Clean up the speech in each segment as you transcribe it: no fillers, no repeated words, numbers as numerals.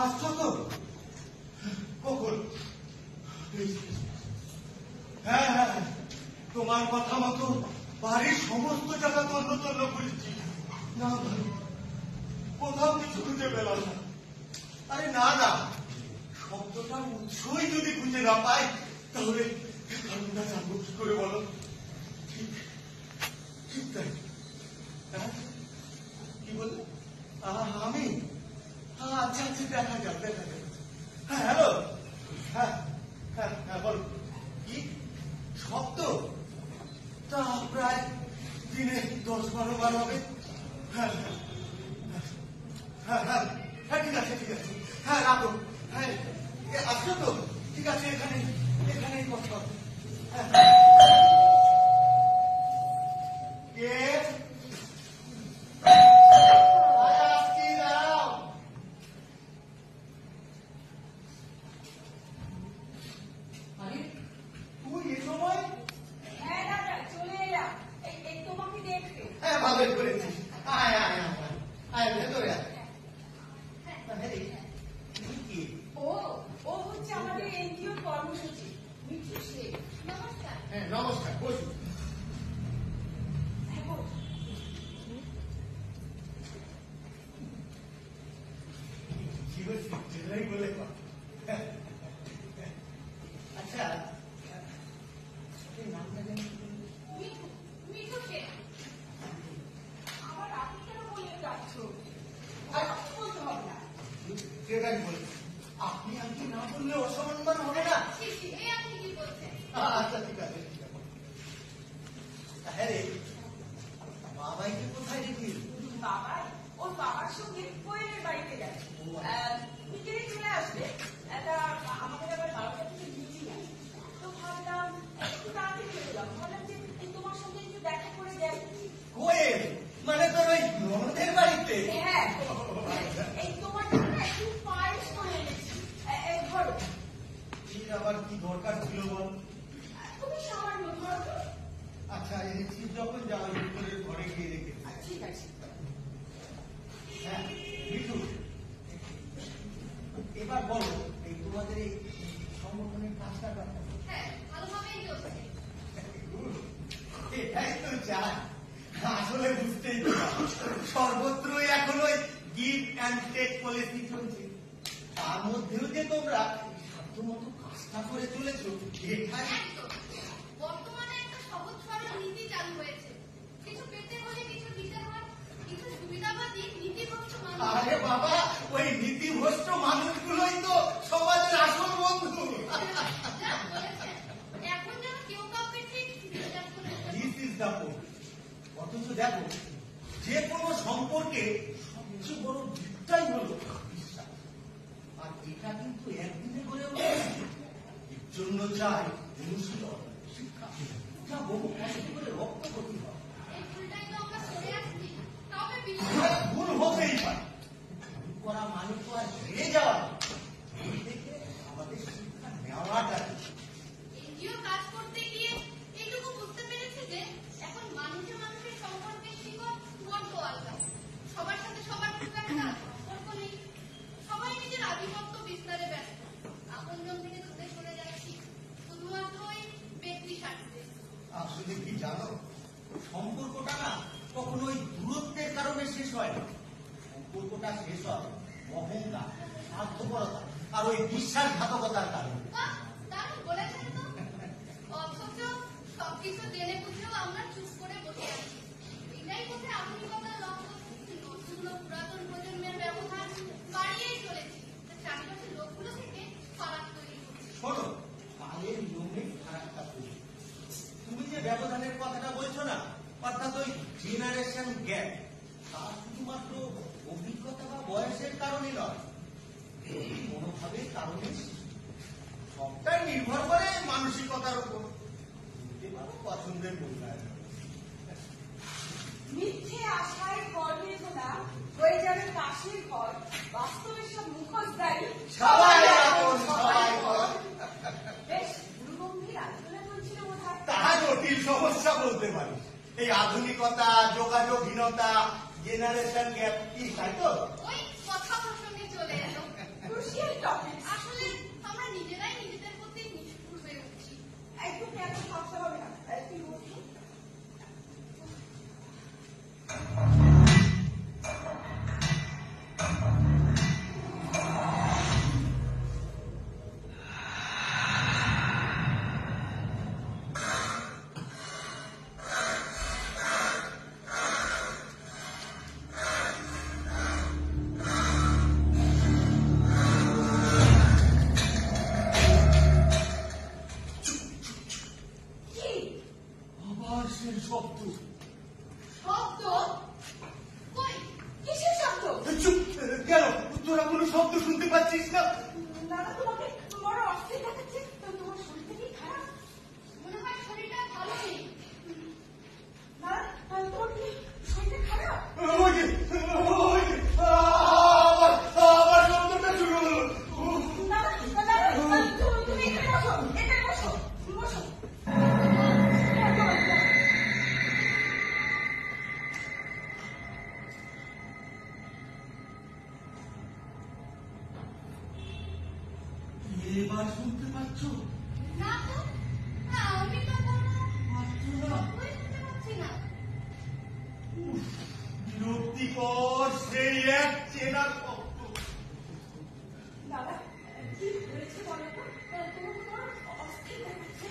আসছো তো কখন? হ্যাঁ হ্যাঁ, তোমার কথা মতো বাড়ির সমস্ত জায়গা তন্ন তন্ন করেছি, না কোথাও কিছু খুঁজে পেলাম না। আরে না না, শব্দটার উৎসই যদি খুঁজে না পাই তাহলে কারণটা জানবো কি করে বলো? ঠিক ঠিক তাই। কি বললে? আমি? আচ্ছা আচ্ছা, দেখা যাক দেখা যাক। হ্যাঁ হ্যালো, হ্যাঁ হ্যাঁ হ্যাঁ বলো। কি শব্দ? তা প্রায় দিনে 10-12 বার হবে। হ্যাঁ হ্যাঁ হ্যাঁ হ্যাঁ, ঠিক আছে ঠিক আছে, হ্যাঁ রাখো। হ্যাঁ আসছো তো? ঠিক আছে, এখানেই কথা হবে। কে? নমস্কার, বসুন। বলে আচ্ছা, নামটা জানি আপনি আজকে না বললে অসম্মান হবে না? আচ্ছা ঠিক আছে। হ্যাঁ রে, বাবাইকে কোথায় রেখে? বাবাই ওর বাবার সঙ্গে কোয়েলের বাড়িতে গেছে, বিকেলে চলে আসবে। আমাদের আবার 12টা থেকে ডিউটি আছে, তো ভাবলাম একটু তাড়াতাড়ি চলে যাবো। ভাবলাম যে তোমার সঙ্গে একটু দেখা করে যাই। কোয়েল মানে তোর ওই ননদের বাড়িতে? হ্যাঁ, এই তোমার জন্য একটু পায়েস করে এনেছি, ধরো। আবার কি দরকার ছিল বল? তুমি সামান্য ধরো তো। আচ্ছা, এনেছি যখন যাওয়ার ভিতরের ঘরে গিয়ে রেখে। ঠিক আছে। হ্যাঁ মিঠু, এবার বলো এই তোমাদের এই সংগঠনের কাজটা ব্যাপার। হ্যাঁ, ভালোভাবেই চলছে। এটাই তো চাই। আসলে বুঝতেই তো সর্বত্রই এখন ওই গিভ অ্যান্ড টেক পলিসি চলছে। তার মধ্যেও যে তোমরা সাধ্যমতো কাজটা করে চলেছো, এটাই বর্তমানে একটা সহজ সরল নীতি চালু হয়েছে। কিছু পেতে হলে কিছু দিতে হয়, কিছু সুবিধাবাদী নীতিভ্রষ্ট মানুষ। আরে বাবা, ওই নীতিভ্রষ্ট মানুষগুলোই তো সমাজের আসল বন্ধু। যা বলেছেন, এখন যেন কেউ কাউকে ঠিক দিস ইজ দ্য পয়েন্ট। অথচ দেখো, যে কোনো সম্পর্কে সবচেয়ে বড় দিকটাই হলো বিশ্বাস। আর এটা কিন্তু একদিনে করে ওঠে না। এর জন্য চাই অনুশীলন, শিক্ষা, যা বহু কষ্ট করে রক্ত করতে হয়। এই ভুলটাই তো আমরা করে আসছি, তবে বিশ্বাস ভুল হতেই পারে, ভুল করা মানে তো আর হেরে যাওয়া না। ভুল থেকে আমাদের শিক্ষা নেওয়াটা। এনজিও কাজ করতে গিয়ে এইটুকু বুঝতে পেরেছে যে এখন মানুষের সম্পর্কের শিকড় বড্ড আলগা। সবার সাথে সবার খুব একটা সম্পর্ক নেই, সবাই নিজের আধিপত্য বিস্তারে ব্যস্ত। আপনজন থেকে দূরে সরে যাচ্ছি শুধুমাত্র ওই ব্যক্তি স্বার্থে। আসলে কি জানো, সম্পর্কটা না কখনো ওই দূরত্বের কারণে শেষ হয় না। সম্পর্কটা শেষ হয় অহংকার, স্বার্থপরতা আর ওই বিশ্বাসঘাতকতার কারণে। দারুণ বলেছেন তো। অথচ সবকিছু জেনে বুঝেও আমরা চুপ করে বসে আছি। এটাই বোধহয় আধুনিকতার লক্ষ্য। নতুন ও পুরাতন প্রজন্মের ব্যবধান বাড়িয়েই চলেছে, চারিপাশের লোকগুলো থেকে ফারাক তৈরি করছে। শোনো, কালের নিয়মে ফারাকটা তৈরি। তুমি যে ব্যবধানের কথাটা বলছো না, অর্থাৎ ওই জেনারেশন গ্যাপ, তা শুধুমাত্র অভিজ্ঞতা বা বয়সের কারণে নয়, মনোভাবের কারণে। সবটাই নির্ভর করে মানসিকতার উপর। পছন্দের মূল্যায়ন। মিথ্যে আশায় ঘর বেঁধোনা হয়ে যাবে কাশির ঘর, বাস্তবে সব মুখোশধারী সবাই আপন সবাই পর। বেশ গুরুগম্ভীর আলোচনা চলছিল বোধহয়। তাহা জটিল সমস্যা বলতে পারি। এই আধুনিকতা, যোগাযোগহীনতা, জেনারেশন গ্যাপ কি, তাই তো? ওই কথা প্রসঙ্গে চলে এলো। Crucial topic. আসলে আমরা নিজেরাই নিজেদের প্রতি নিষ্ঠুর হয়ে উঠছি। একদম এত ভাবতে হবে না। তুই বলছি কি আবার সেই শব্দ। শব্দ? কই? কিসের শব্দ? চুপ! কেন তোরা কোনো শব্দ শুনতে পাচ্ছিস না? দাদা তোমাকে বড় অস্থির দেখাচ্ছে। তোমার শরীরটা কি খারাপ? মনে হয় শরীরটা ভালো নেই। দাদা তোমার কি শরীরটা খারাপ? ওই যে, আবার শব্দটা শুরু হলো। দাদা তুমি এখানে বসো, এখানে বসো, বসো। এবার শুনতে পাচ্ছ? না তো, না, আমি তো কোনো পাচ্ছ না? শব্দই শুনতে পাচ্ছি না। বিরক্তিকর সেই এক চেনা শব্দ। দাদা কি হয়েছে বলো তো? তোমাকে বড় অস্থির দেখাচ্ছে।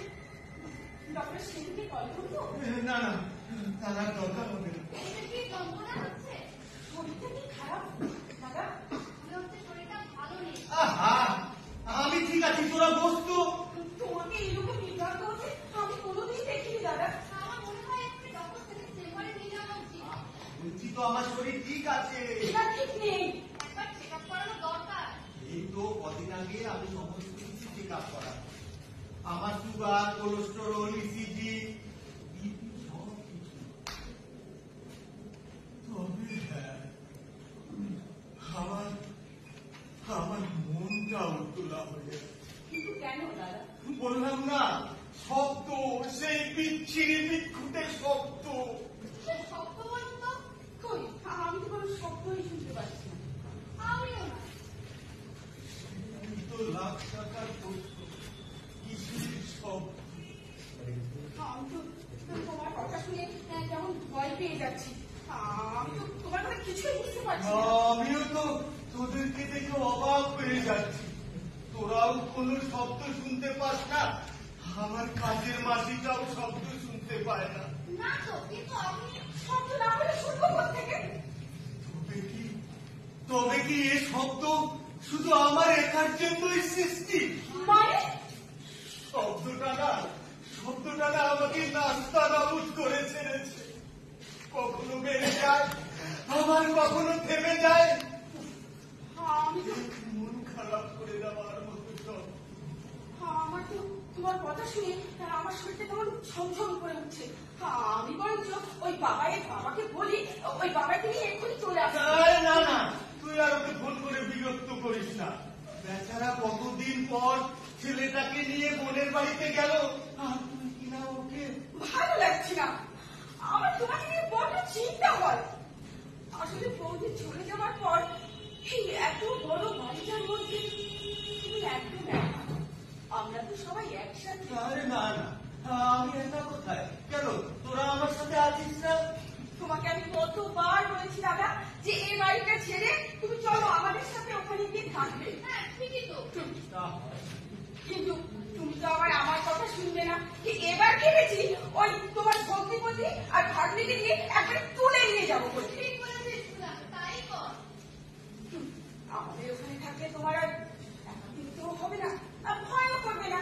ডক্টর সেনকে কল করবো? না না, তার আর দরকার হবে না। এটা কি যন্ত্রণা হচ্ছে? শরীরটা কি খারাপ? দাদা মনে হচ্ছে শরীরটা ভালো নেই। আহা, আমি ঠিক আছি, তোরা বসতো। তোমাকে এইরকম বিভ্রান্ত হচ্ছে আমি কোনোদিন দেখিনি দাদা। আমার মনে হয় একটু ডক্টর থেকে চেম্বারে নিয়ে যাওয়া উচিত। বলছি তো আমার শরীর ঠিক আছে। এটা ঠিক নেই। একবার চেক আপ করানো দরকার। এই তো কদিন আগে আমি সমস্ত কিছু চেক আপ করা, আমার সুগার, কোলেস্টেরল, ইসিজি, বিপি সব কিছু। তবে হ্যাঁ, আমার আমার মনটা উত্তোলা হয়ে গেছে। কিন্তু কেন দাদা? বললাম না, শব্দ, সেই বিচ্ছিরি বিক্ষুটের শব্দ। সে শব্দ বলুন তো। কই আমি তো কোনো শব্দই শুনতে পাচ্ছি না। আমিও না। এই তো লাখ টাকার প্রশ্ন, কিসের শব্দ? আমি তো তোমার কথা শুনে কেমন ভয় পেয়ে যাচ্ছি। আমি তো তোমার কথা কিছুই বুঝতে পারছি না। আমিও তো তোদেরকে দেখে অবাক হয়ে যাচ্ছি, তোরাও কোনো শব্দ শুনতে পাস না, আমার কাজের মাসিটাও শব্দ শুনতে পায় না। না তো, কিন্তু আমি শব্দ না হলে শুনবো কোত্থেকে? তবে কি এ শব্দ শুধু আমার একার জন্যই সৃষ্টি? মানে শব্দটা না আমাকে নাস্তা নাবুদ করে ছেড়েছে। কখনো বেড়ে যায়, আবার কখনো থেমে যায়। আমি তো মন খারাপ করে দেওয়ার মতো শব্দ। আমার তো তোমার কথা শুনে আমার শরীরটা কেমন ছমছম করে উঠছে। আমি বরঞ্চ ওই বাবাকে বলি, ওই বাবাকে নিয়ে এক্ষুনি চলে আসে। আরে না না, তুই আর ওকে ফোন করে বিরক্ত করিস না। বেচারা কতদিন পর ছেলেটাকে নিয়ে বোনের বাড়িতে গেল, আর তুই কিনা ওকে। ভালো লাগছে না আমার, তোমাকে নিয়ে বড় চিন্তা হয়। আসলে বৌদি চলে যাওয়ার পর এই এত বড় বাড়িটার মধ্যে তুমি একদম একা। আমরা তো সবাই একসাথে। আরে না না, আমি একা কোথায়? কেন তোরা আমার সাথে আছিস না? তোমাকে আমি কতবার বলেছি দাদা যে এই বাড়িটা ছেড়ে তুমি চলো আমাদের সাথে ওখানে গিয়ে থাকবে। হ্যাঁ, ঠিকই তো। তা হয়। কিন্তু তুমি তো আবার আমার কথা শুনবে না। যে এবার ভেবেছি ওই তোমার ভক্তিপতি আর ভাগ্নিকে দিয়ে একবার তুলে নিয়ে যাবো বলে। ঠিক বলেছিস না, তাই কর। আমাদের ওখানে থাকলে তোমার আর একাকিত্ব হবে না, আর ভয়ও করবে না।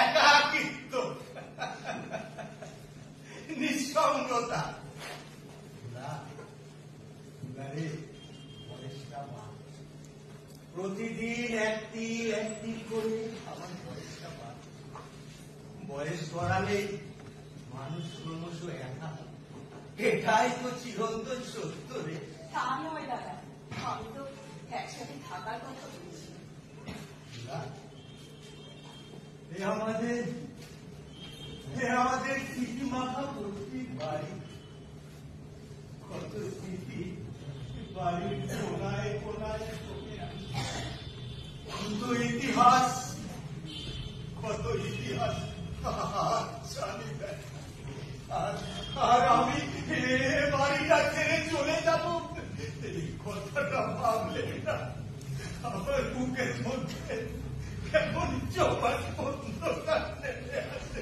একাকিত্ব, নিঃসঙ্গতা। প্রতিদিন একটি একটি করে আমার বয়সটা বাড়ে। বয়স গড়ালে মানুষ ক্রমশ একা, এটাই তো চিরন্তন সত্য রে। তা নয় দাদা, আমি তো একসাথে থাকার কথা বলছি। আমাদের আমাদের স্মৃতি মাখা ভর্তি বাড়ি, কত স্মৃতি বাড়ির কোনায় কোনায় চোখে আসে। কত ইতিহাস, কত ইতিহাস জানি না। আর আমি বাড়িটা ছেড়ে চলে যাব, এই কথাটা ভাবলে না আমার বুকের মধ্যে কেমন জমাট বন্ধকার নেমে আসে।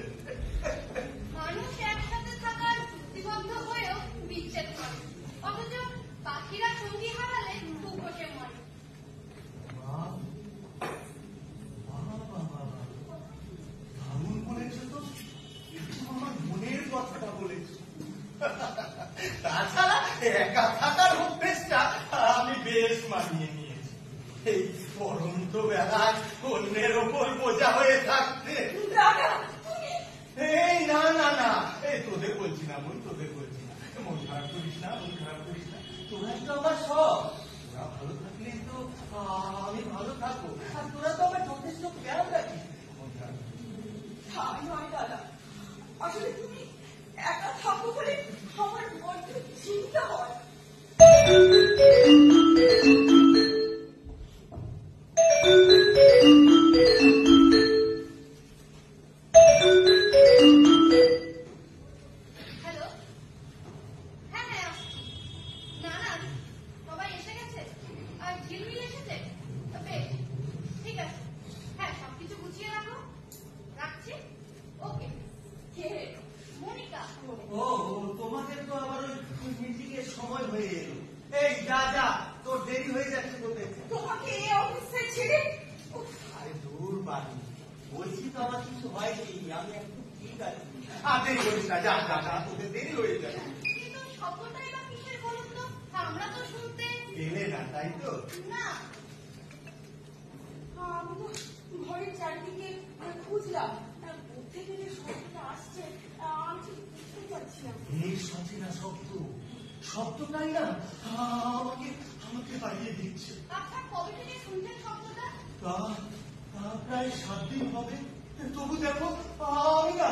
মানুষ একসাথে থাকার চুক্তিবদ্ধ হয়েও বিচ্ছেদ করে, অথচ পাখিরা সঙ্গী হারালে খুব বসে মরে। দারুণ বলেছো তো, একটু আমার মনের কথাটা বলেছো। তাছাড়া একা থাকার অভ্যেসটা আমি বেশ মানিয়ে নিয়েছি। এই পরন্ত বেলায় অন্যের ওপর বোঝা হয়ে থাকতে। দাদা তুমি এই না না না, এই তোদের বলছি না বোন, তোদের বলছি না। মন খারাপ করিস না, মন খারাপ করিস না। তোরা তো আমার সব, তোরা ভালো থাকলেই তো আমি ভালো থাকবো। আর তোরা তো আমার যথেষ্ট খেয়াল রাখিস। মন খারাপ তা নয় দাদা, আসলে তুমি একা থাকো বলে আমার বড্ড চিন্তা হয়। হ্যালো, হ্যাঁ হ্যাঁ আসছি। না না, সবাই এসে গেছে আর ঝিলমিল এসেছে, বেশ ঠিক আছে। হ্যাঁ সবকিছু গুছিয়ে রাখো, রাখছি। ওকে। কে? মনিকা। ও তোমাদের তো আবার ওই মিটিং এর সময় হয়ে এলো। এই যা যা, তোর দেরি হয়ে যাচ্ছে তোদের। তোমাকে এই অফিসে ছেড়ে? উফ, আরে দূর বাড়ি, বলছি তো আমার কিছু হয়নি, আমি একটু ঠিক আছি। আর দেরি করিস না, যা যা যা, তোদের দেরি হয়ে যাবে। কিন্তু শব্দটাই বা কিসের বলুন তো? আমরা তো শুনতে পেলে না তাই তো? না। আমি তো ঘরের চারিদিকে খুঁজলাম, কোথা থেকে শব্দটা আসছে আমি ঠিক বুঝতে পারছি না। এই সচেনা শব্দ, শব্দটাই না আমাকে আমাকে বাড়িয়ে দিচ্ছে। আপনার কবে থেকে শুনছেন শব্দটা? তা তা প্রায় 7 দিন হবে। তবু দেখো আমি না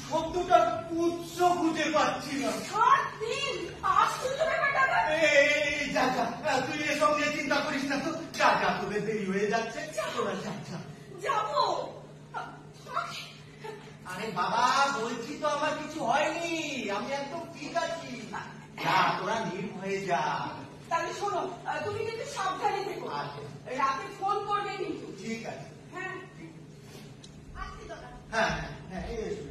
শব্দটা উৎস খুঁজে পাচ্ছি না। 7 দিন? আশ্চর্য ব্যাপার দাদা। এই যা যা, তুই এসব নিয়ে চিন্তা করিস না তো, যা যা, তোদের দেরি হয়ে যাচ্ছে, তোরা যা যা। যাবো। আরে বাবা, বলছি তো আমার কিছু হয়নি, আমি একদম ঠিক আছি। যা, তোরা নির্ভয়ে যা। তাহলে শোনো, তুমি কিন্তু সাবধানে থেকো, আচ্ছা। রাতে ফোন করবে কিন্তু। ঠিক আছে। হ্যাঁ আসছি দাদা। হ্যাঁ হ্যাঁ হ্যাঁ, এসো।